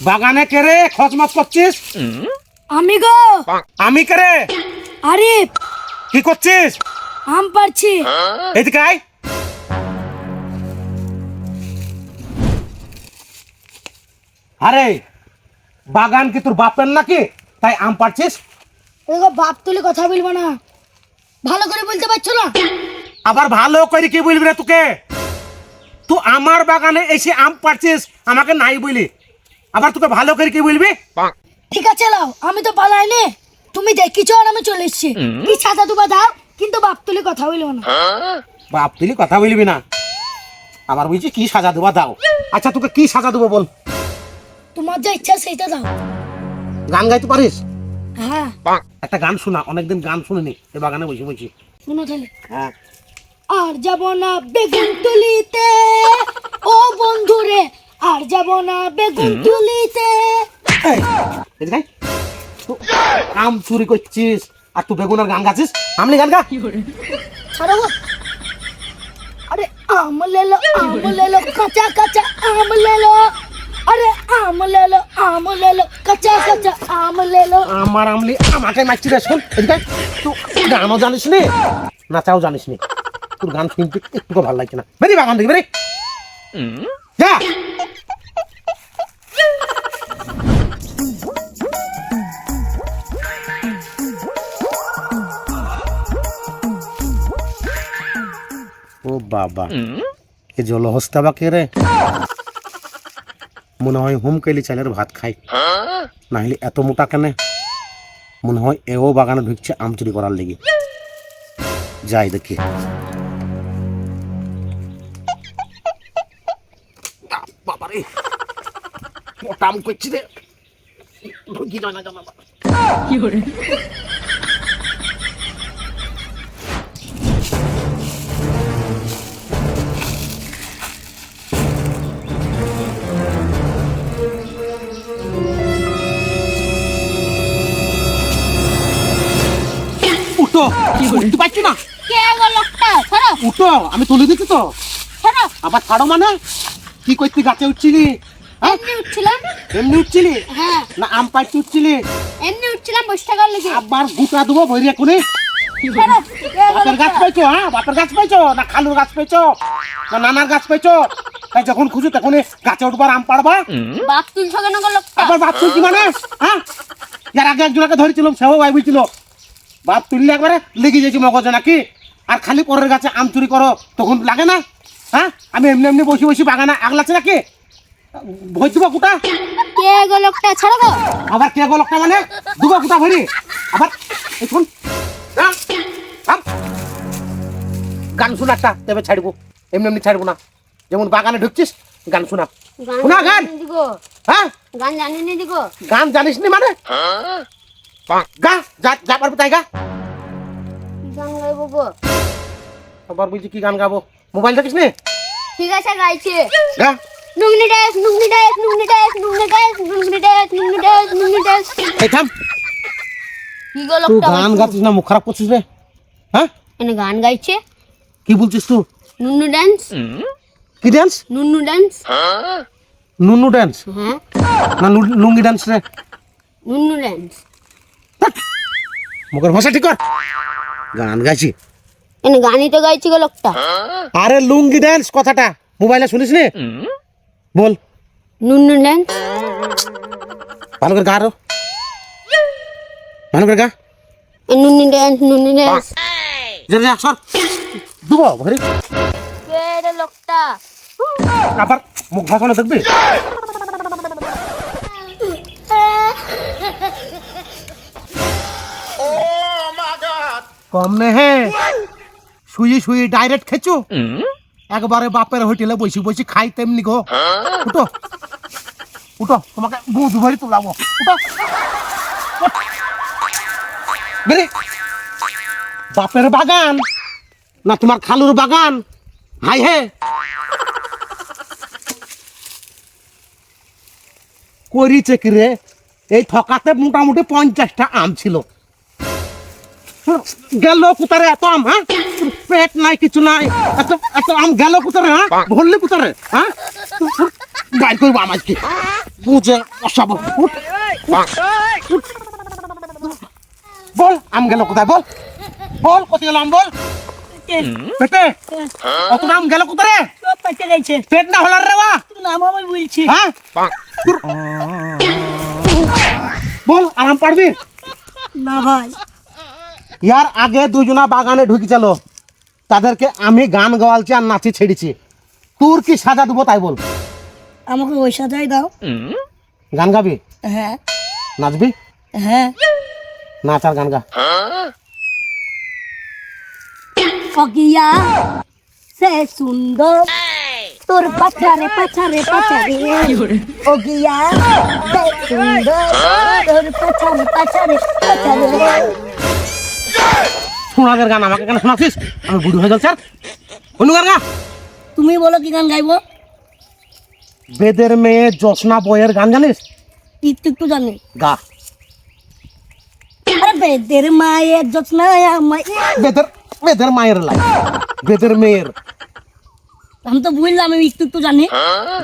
বাগানে কে রে খচমচ করছিস? আমি গো। আমি কে রে? আরিফ। কি করছিস? আম পারছি। এদিকে আয়। আরে বাগান কি তোর বাপের নাকি তাই আম পারছিস? দেখো বাপ তুলে কথা বলবো না, ভালো করে বলতে পারছো না? আবার ভালো করে কি বলবি রে তোকে? তুই আমার বাগানে এসে আম পারছিস, আমাকে নাই বলি, আবার তোকে ভালো করে কি বলবি? ঠিক আছে লাও, আমি তো পালাইনি, তুমি দেখিছো আর আমি চলে এসেছি। কি সাজা দুবা দাও, কিন্তু বাপ তুলে কথা বলবো না। বাপ তুই কথা বলবি না, আবার বলছি কি সাজা দেবা দাও। আচ্ছা তোকে কি সাজা দেবো বল? তোমার যা ইচ্ছা সেইটা দাও। গান গাইতে পারিস? হ্যাঁ। একটা গান শোনা, অনেকদিন গান শুনিনি, এই বাগানে বসে বসে। শুনো তাহলে। হ্যাঁ। আর যাব না বেগুন তুলিতে, ও বন্ধু রে, আর যাব না বেগুন তুলিতে। এই, এদিকে আয়। তুই আম চুরি করছিস আর তুই বেগুনের গান গাছিস? আমলি গান গা। ছাড়ো গো। আরে আম লেলো কাঁচা কাঁচা আম লেলো। আরে আম লেলো কাঁচা কাঁচা আম লেলো। আমার আমলি আমাকে মারছি রে, শোন এদিকে আয়। তুই গানও জানিস নি, নাচাও জানিস নি, তোর গান শুনতে একটু ভালো লাগছে না। বেরি বাগান থেকে বেরি যা। ও বাবা, এ জলহস্তা বা কে রে? মনে হয় হুম কেলি চালের ভাত খাই, না হলে এত মোটা কেন? মনে হয় এও বাগানে ঢুকছে আম চুরি করার লেগে। যাই দেখি। বাবারে মোটা আম করছি রে, ঢুকি যায় না জানা। কি করে? উঠো, উঠতে পারছি না। কে গো লোকটা? ছাড়ো উঠো, আমি তুলে দিচ্ছি তো। ছাড়ো। আবার ছাড়ো মানে কি করতে গাছে উঠছিলি? হ্যাঁ? এমনি উঠছিলাম। এমনি উঠছিলি হ্যাঁ না আম পাইতে উঠছিলি? এমনি উঠছিলাম 20 টাকার লেগে। আবার গুটা দেবো ভরিয়া কোনে। ছাড়ো। কে গো বাপের গাছ লোকটা? পাইছো? হ্যাঁ, বাপের গাছ পাইছো না খালুর গাছ পাইছো না নানার গাছ পাইছো? তাই যখন খুশি তখন গাছে উঠবার আম পাড়বা। বাপ তুলছো কেন গো লোকটা? আবার বাপ তুলছি মানে? হ্যাঁ, যার আগে একজনকে ধরেছিলাম সেও ভাই বলছিল বাপ তুললে একবারে লেগে যাইছি মগজে নাকি। আর খালি পরের গাছে আম চুরি করো তখন লাগে না? হ্যাঁ, আমি এমনি এমনি বসে বসে বাগানে আগলাচ্ছে নাকি? ভয় দিব কুটা। কে গো লোকটা? ছাড়ো গো। আবার কে গো লোকটা মানে দুগো কুটা ভরি। আবার এখন গান শোনা একটা, তবে ছাড়বো, এমনি এমনি ছাড়বো না। যেমন বাগানে ঢুকছিস গান শোনা। শোনা গান। হ্যাঁ, গান জানি নি দিগো। গান জানিস নি মানে? গা, যা যা পারবি তাই গা। গান গাইবো গো। আবার বলছি কি গান গাবো? মোবাইল দেখিস নি? ঠিক আছে গাইছি। গা। নুংনি ড্যাস নুংনি ড্যাস নুংনি ড্যাস নুংনি ড্যাস নুংনি ড্যাস নুংনি ড্যাস নুংনি ড্যাস। এই থাম। কি গো তুই লোকটা? গান গাচ্ছিস না মুখ খারাপ করছিস রে? হ্যাঁ, এনে গান গাইছে। কি বলছিস তুই? নুনু ড্যান্স। কি ডান্স? নুনু ড্যান্স। নুনু ডান্স হ্যাঁ না লুঙ্গি ডান্স রে? নুনু ড্যান্স। মুখের ভাষা ঠিক কর। গান গাইছি? এনে গানই তো গাইছে গো লোকটা। আরে লুঙ্গি ডান্স কথাটা মোবাইলে শুনিস নি? বল। নুনু ড্যান্স। ভালো করে গা আরো, ভালো করে গা। নুনু ড্যান্স নুনু ড্যান্স। যা যা সর দুবো ভরি। কে রে লোকটা? আবার মুখ ভাষা দেখবি? কম নে হে, শুয়ে শুয়ে ডাইরেক্ট খেছো একবারে বাপের হোটেলে বসে বসে খাই তেমনি গো। উঠো উঠো, তোমাকে বুধ ভরি তোলাবো। উঠো বেরে। বাপের বাগান না তোমার খালুর বাগান? হাই হে, করিছে কি রে? এই থকাতে মোটামুটি 50টা আম ছিল, গেল কোথারে এত আম? হ্যাঁ, পেট নাই কিছু নাই, এত এত আম গেল কোথারে? হ্যাঁ, ভরলি কোথারে? হ্যাঁ, বাইর করবো আমাকে বুঝে বসাবো উঠ, উঠ। বল আম গেল কোথায় বল বল কোথায় গেল আম বল পেটে অত আম গেল কোথায় রে সব পেটে গেছে পেট না হলার রে বা নাম আমি বলছি হ্যাঁ বল আরাম পারবি না ভাই ইয়ার আগে দুজনা বাগানে ঢুকেছিল তাদেরকে আমি গান গাওয়ালছি আর নাচি ছেড়েছি তোর কি সাজা দেবো তাই বল আমাকে ওই সাজাই দাও গান গাবি হ্যাঁ নাচবি হ্যাঁ নাচ আর গান গা অগিয়া সে সুন্দর তোর পাছারে পাছারে পাছারে অগিয়া সে সুন্দর তোর পাছারে পাছারে পাছারে সোনাদের গান আমাকে কেন শোনাচ্ছিস আমি বুড়ো হয়ে গেছি আর অন্য গান গা তুমি বলো কি গান গাইবো বেদের মেয়ে জোসনা বইয়ের গান জানিস একটু একটু জানি গা আরে বেদের মায়ের যত্না আমায় বেদের বেদের মায়ের লাই বেদের মেয়ের আমি তো বুঝলাম আমি একটু একটু জানি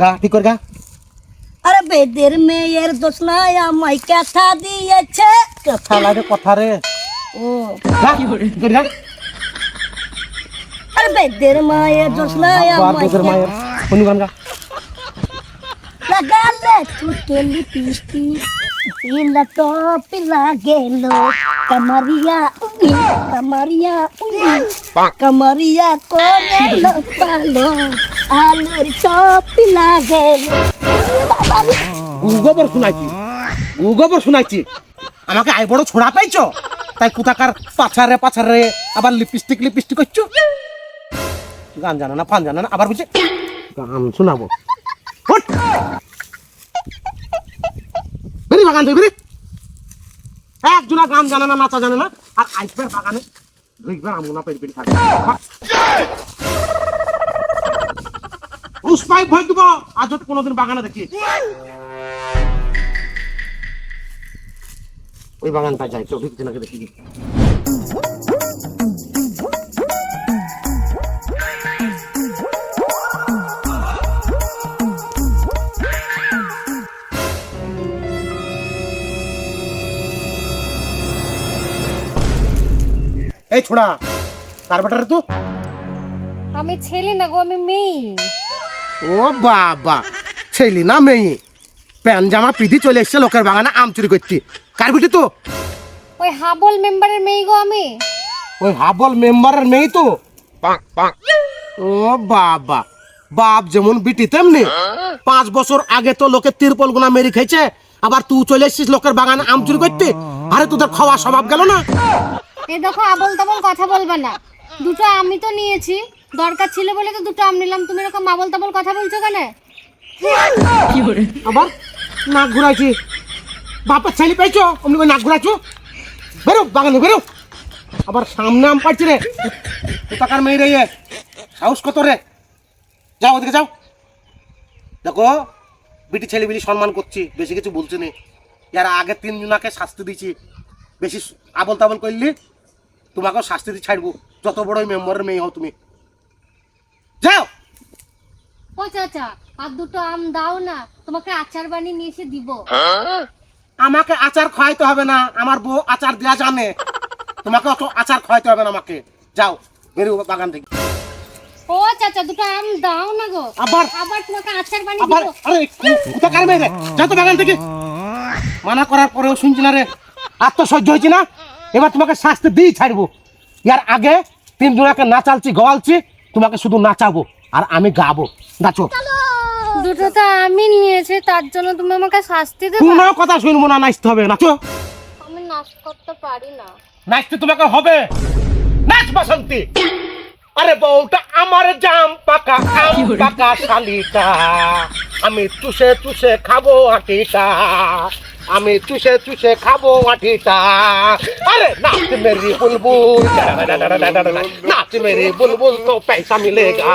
গা ঠিক করে গা আরে বেদের মেয়ের যত্না আমায় কথা দিয়েছে কথা লাগে কথা রে ও গা ঠিক করে গা আরে বেদের মায়ের যত্না আবার আমায় বেদের মায়ের অন্য গান গা লাগালে তুতে লিপস্টিক পিলা তো পিলা গেল কামারিয়া উনি কামারিয়া করে লো পালো আলোর চপ পিলা গেল গোবর শুনাইছি আমাকে আই বড় ছোড়া পাইছো তাই কোথাকার পাছারে আবার লিপস্টিক করছো গান জানো না ফান জানো না আবার বুঝছে গান শোনাবো উঠ। বেরি বাগান থেকে বেরি একজনা গান জানে না নাচা জানে না আর আইসবের বাগানে ঢুকবেন আমুনা পেট পেট থাকে উসপাই ভয় দিব আজ কোনোদিন বাগানে দেখি ওই বাগানটা যাই তো ঢুকছে নাকি দেখি এই ছোড়া কার বেটারে তো আমি ছেলে না গো আমি মেয়ে ও বাবা ছেলি না মেয়ে প্যান জামা পিধি চলে এসছে লোকের বাগানে আম চুরি করতে কার বিটি তো ওই হাবল মেম্বারের মেয়ে গো আমি ওই হাবল মেম্বারের মেয়ে তো ও বাবা বাপ যেমন বিটি তেমনি 5 বছর আগে তো লোকের তিরপল গুনা মেরি খেয়েছে আবার তুই চলে এসছিস লোকের বাগানে আম চুরি করতে আরে তোদের খাওয়া স্বভাব গেল না এই দেখো আবল তাবল কথা বলবা না দুটো আমি তো নিয়েছি দরকার ছিল বলে তো দুটো আম নিলাম তুমি এরকম আবল তাবল কথা বলছো কেন আবার নাক ঘুরাইছি বাপের ছেলে পেয়েছো অমনি করে নাক ঘুরাইছো বেরো বাগানে বেরো আবার সামনে আম পাচ্ছি রে কোথাকার মেয়ে রে ইয়ে? সাহস কত রে যাও ওদিকে যাও দেখো বিটি ছেলে বিলি সম্মান করছি বেশি কিছু বলছি না ইয়ার আগে 3 জনাকে শাস্তি দিয়েছি বেশি আবল তাবল করলি তোমাকেও শাস্তি দিয়ে ছাড়বো যত বড়ই মেম্বারের মেয়ে হও তুমি যাও ও চাচা আর দুটো আম দাও না তোমাকে আচার বানিয়ে নিয়ে এসে দিব আমাকে আচার খাওয়াইতে হবে না আমার বউ আচার দেওয়া জানে তোমাকে অত আচার খাওয়াইতে হবে না আমাকে যাও বেরিয়ে বাগান থেকে ও চাচা দুটো আম দাও না গো আবার আবার তোমাকে আচার বানিয়ে আবার দিব আরে কোথাকার মেয়ে রে যাও তো বাগান থেকে মানা করার পরেও শুনছি না রে আর তো সহ্য হয়েছে না এবার তোমাকে শাস্তি দিয়ে ছাড়বো ইয়ার আগে 3 জনাকে নাচালছি গওয়ালছি তোমাকে শুধু নাচাবো আর আমি গাবো নাচো দুটো তো আমি নিয়েছি তার জন্য তুমি আমাকে শাস্তি দেবে কোনো কথা শুনবো না নাচতে হবে নাচো আমি নাচ করতে পারি না নাচতে তোমাকে হবে নাচ বাসন্তী আরে বউটা আমার জাম পাকা আম পাকা শালিকা আমি চুষে খাবো আটিটা আমি চুষে খাবো আটিটা अरे नाच मेरी बुलबुल नाच मेरी बुलबुल तो पैसा मिलेगा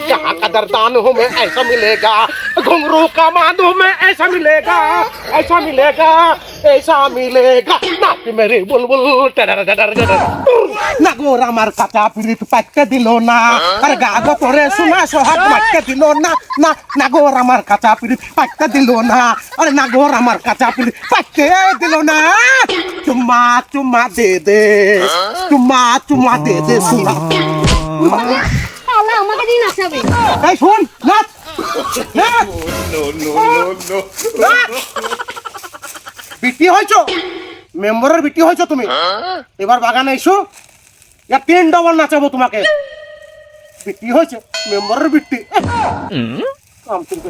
जहाँ कदरदान हूँ मैं ऐसा मिलेगा घुंघरू का माधू में ऐसा मिलेगा ऐसा मिलेगा ऐसा मिलेगा नाच मेरी बुलबुल নাগর আমার কাঁচা পিরিত পাইতে দিল না আরে গাগ পরে শোনা সোহাগ মাইতে দিল না না নাগর আমার কাঁচা পিরিত পাইতে দিল না আরে নাগর আমার কাঁচা পিরিত পাইতে দিল না চুম্মা চুম্মা দে দে চুম্মা চুম্মা দে দে শোনা শালা আমাকে দিন আসাবে এই শুন নাচ নাচ নাচ। বিটি হয়েছো মেম্বারের বিটি হয়েছো তুমি এবার বাগানে এসো ইয়া 3 ডবল নাচাবো তোমাকে বিটি হয়েছে মেম্বারের বিটি কাম তুমি